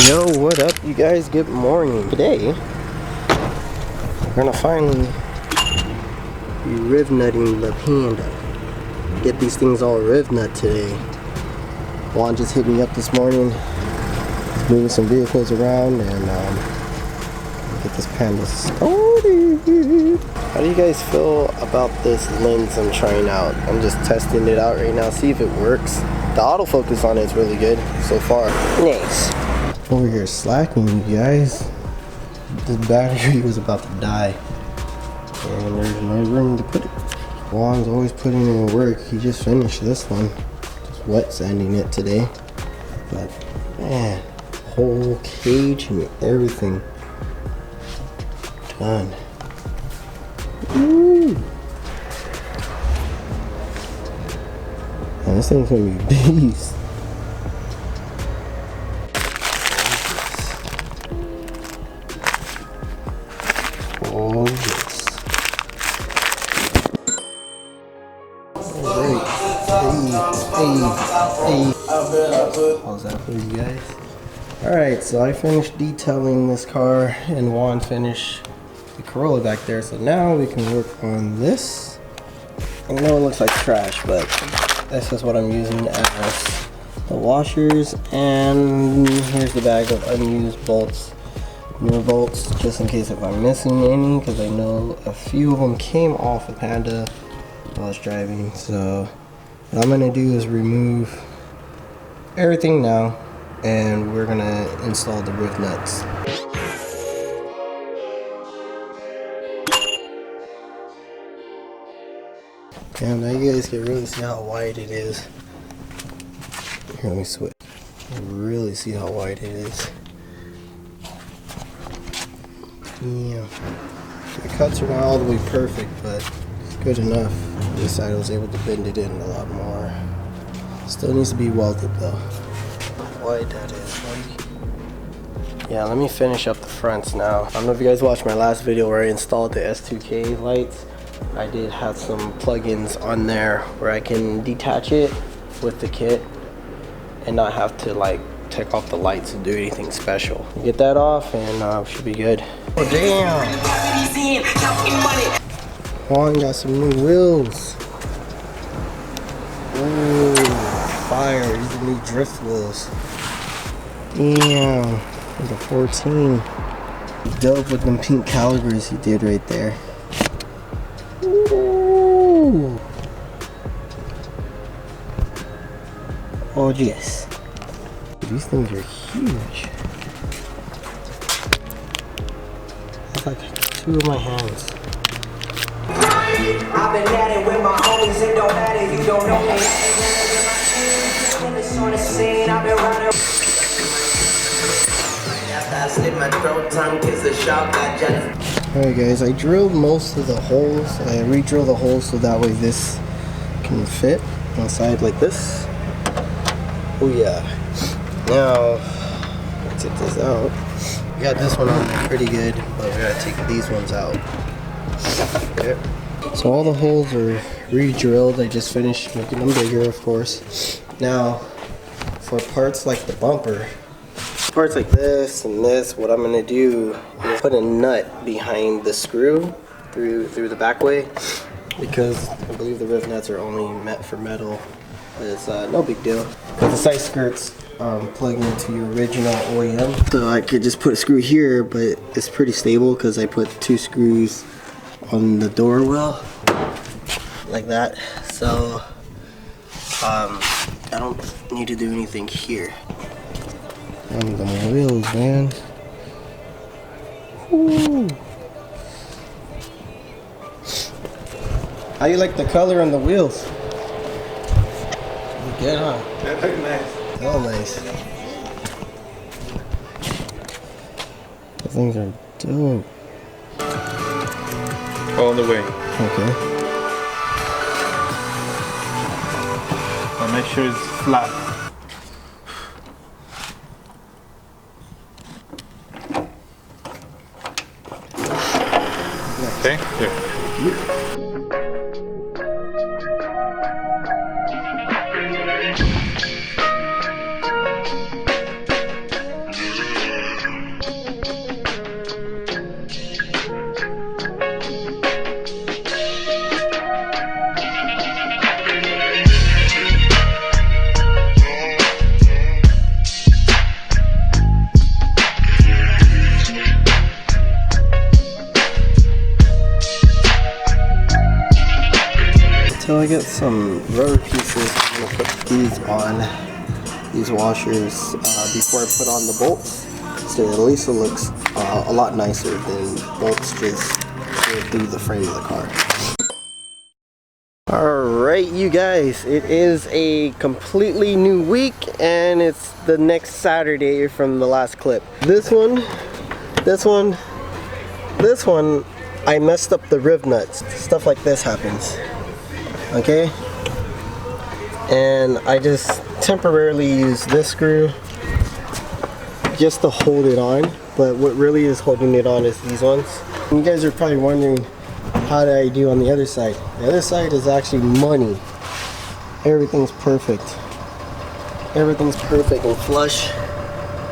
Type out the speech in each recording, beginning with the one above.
Yo, what up you guys? Good morning. Today we're gonna finally be riv nutting the Panda. Get these things all riv nut today. Juan just hit me up this morning. He's moving some vehicles around and get this Panda started. How do you guys feel about this lens I'm trying out? I'm just testing it out right now, see if it works. The autofocus on it is really good so far. Nice. Over here slacking, you guys. The battery was about to die and there's no room to put it. Juan's always putting in work. He just finished this one, just wet sanding it today, but man, whole cage and everything done. Woo. Man, this thing's gonna be a beast. Oh yes. Alright. Hey. How's that for you guys? Alright, so I finished detailing this car and Juan finished the Corolla back there. So now we can work on this. I know it looks like trash, but this is what I'm using as the washers. And here's the bag of unused bolts. New bolts, just in case if I'm missing any, because I know a few of them came off the Panda while I was driving. So what I'm gonna do is remove everything now, and we're gonna install the riv nuts. Yeah, now you guys can really see how wide it is. Here, let me switch. You can really see how wide it is. Yeah, the cuts are not all the way perfect, but it's good enough. This side I was able to bend it in a lot more. Still needs to be welded though. How wide that is, buddy. Yeah, let me finish up the fronts now. I don't know if you guys watched my last video where I installed the S2K lights. I did have some plugins on there where I can detach it with the kit and not have to like take off the lights and do anything special. Get that off and should be good. Oh damn! Juan got some new wheels. Ooh, fire! These are new drift wheels. Damn, the 14. Dope with them pink calibers he did right there. Ooh. Oh yes. These things are huge. That's like 2 of my hands. I've been at it with my homies, it don't matter, you don't know me. When it's on the scene, I've been running. Alright guys, I drilled most of the holes. I re-drilled the holes so that way this can fit inside like this. Oh yeah. Now, let's take this out. We got this one on there pretty good, but we gotta take these ones out. Okay. So all the holes are re-drilled. I just finished making them bigger, of course. Now, for parts like the bumper, parts like this and this, what I'm gonna do is put a nut behind the screw through the back way, because I believe the riv nuts are only meant for metal. But it's no big deal. Because the side skirts plug into your original OEM. So I could just put a screw here, but it's pretty stable because I put 2 screws on the door well, like that. So I don't need to do anything here. And the wheels, man. Woo. How you like the color on the wheels? Good, huh? That look nice. Oh, nice. The things are dope. All the way. Okay. I'll make sure it's flat. Okay, here. So I got some rubber pieces. I'm gonna put these on, these washers, before I put on the bolts. So at least it looks a lot nicer than bolts just go through the frame of the car. Alright you guys, it is a completely new week and it's the next Saturday from the last clip. This one, I messed up the rib nuts. Stuff like this happens. Okay? And I just temporarily use this screw just to hold it on, but what really is holding it on is these ones. You guys are probably wondering, how did I do on the other side? The other side is actually money. Everything's perfect. Everything's perfect and flush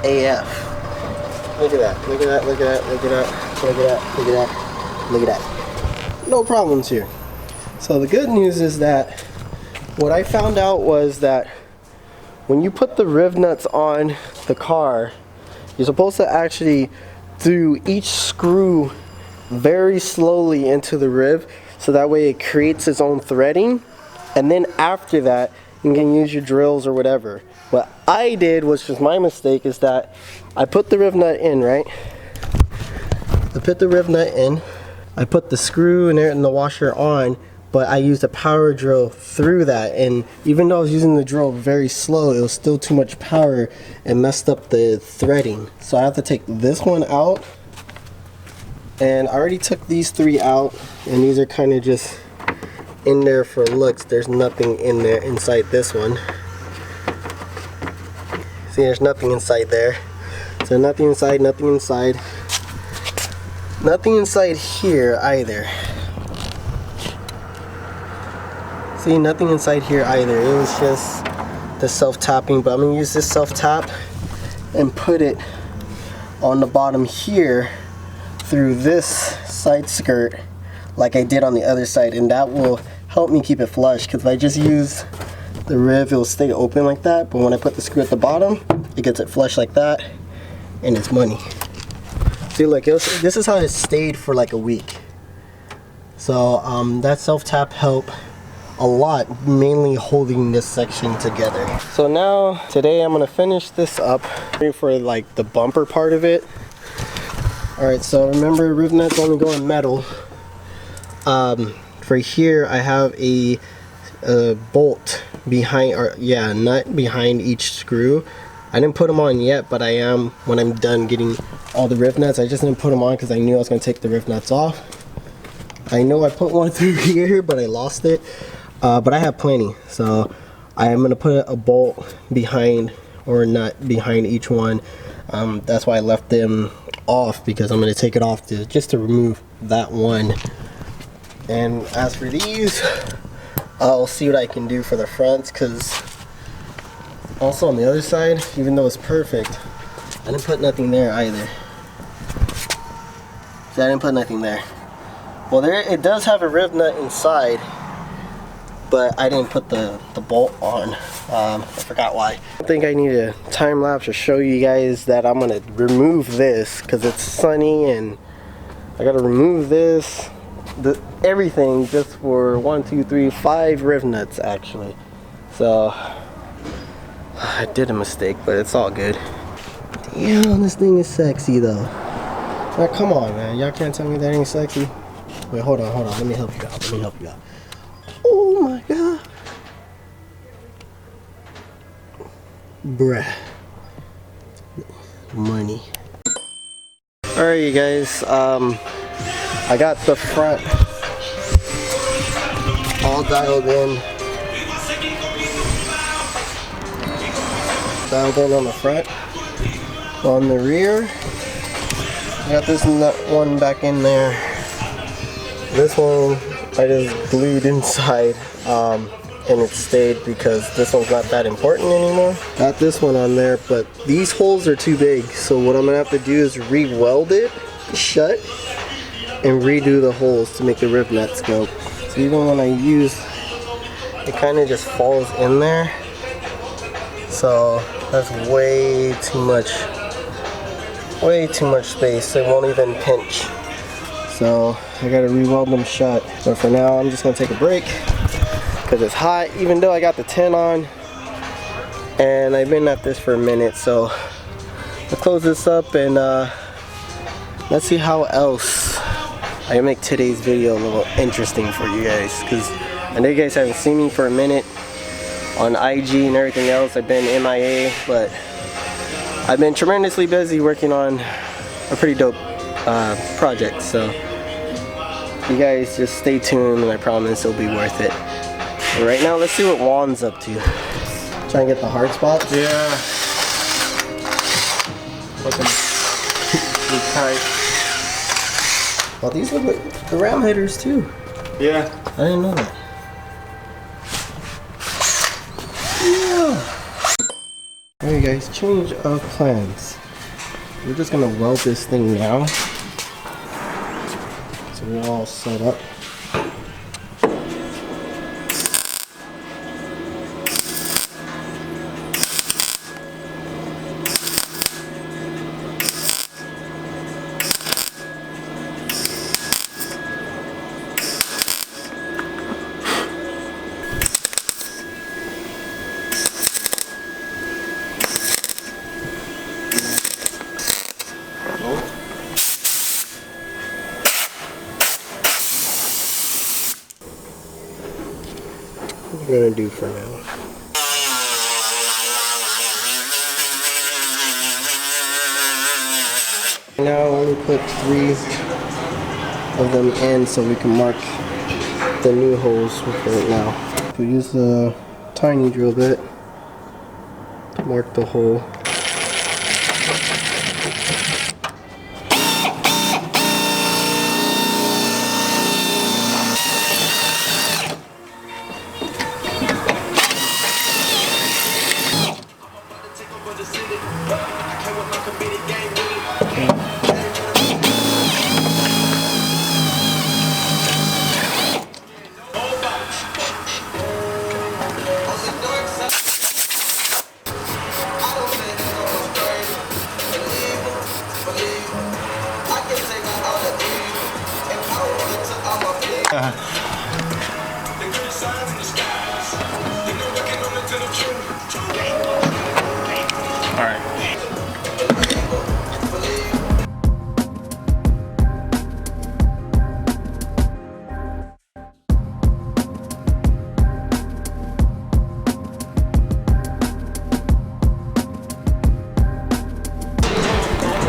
AF. Look at that, look at that, look at that, look at that, look at that, look at that, look at that. No problems here. So the good news is that what I found out was that when you put the rib nuts on the car, you're supposed to actually do each screw very slowly into the rib, so that way it creates its own threading, and then after that you can use your drills or whatever. What I did, which was my mistake, is that I put the rib nut in, right? I put the rib nut in, I put the screw and the washer on, but I used a power drill through that, and even though I was using the drill very slow, it was still too much power and messed up the threading. So I have to take this one out. And I already took these three out, and these are kind of just in there for looks. There's nothing in there inside this one. See, there's nothing inside there. So nothing inside, nothing inside. Nothing inside here either. See, nothing inside here either. It was just the self-tapping, but I'm gonna use this self-tap and put it on the bottom here through this side skirt like I did on the other side, and that will help me keep it flush, because if I just use the rib, it'll stay open like that, but when I put the screw at the bottom, it gets it flush like that, and it's money. See, look, this is how it stayed for like a week. So that self-tap helped a lot, mainly holding this section together. So now, today I'm gonna finish this up for like the bumper part of it. Alright, so remember, rib nuts only go in metal. For here, I have a bolt behind, or yeah, nut behind each screw. I didn't put them on yet, but I am when I'm done getting all the rib nuts. I just didn't put them on because I knew I was going to take the rib nuts off. I know I put one through here, but I lost it. But I have plenty, so I'm going to put a bolt behind, or a nut behind each one. That's why I left them off, because I'm going to take it off just to remove that one. And as for these, I'll see what I can do for the fronts, because also on the other side, even though it's perfect, I didn't put nothing there either. See, I didn't put nothing there. Well, there it does have a rib nut inside, but I didn't put the bolt on. I forgot why. I think I need a time lapse to show you guys that I'm gonna remove this, because it's sunny and I gotta remove this, everything, just for 1, 2, 3, 5 rib nuts actually. So I did a mistake, but it's all good. Damn, this thing is sexy though. Now come on, man, y'all can't tell me that ain't sexy. Wait, hold on, let me help you out, let me help you out. Oh my god. Bruh. Money. Alright you guys, I got the front all dialed in. Dialed in on the front. On the rear, I got this nut one back in there. This one I just glued inside, and it stayed because this one's not that important anymore. Got this one on there, but these holes are too big, so what I'm gonna have to do is re-weld it shut and redo the holes to make the rib nuts go. So even when I use, it kind of just falls in there, so that's way too much space. It won't even pinch. So I gotta re-weld them shut. But for now, I'm just gonna take a break because it's hot, even though I got the tent on. And I've been at this for a minute, so I'll close this up and let's see how else I can make today's video a little interesting for you guys, because I know you guys haven't seen me for a minute on IG and everything else. I've been MIA, but I've been tremendously busy working on a pretty dope project, so you guys just stay tuned and I promise it'll be worth it. But right now, let's see what Juan's up to. Try and get the hard spots? Yeah. Looking too tight. Well, these look like the ram headers too. Yeah. I didn't know that. Yeah. Alright guys, change of plans. We're just gonna weld this thing now. So we're all set up. What we're gonna do for now. Now I only put 3 of them in so we can mark the new holes for it now. We use the tiny drill bit to mark the hole. Alright.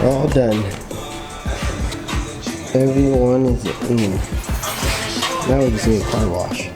All done. Everyone is in. Now we just need a car wash.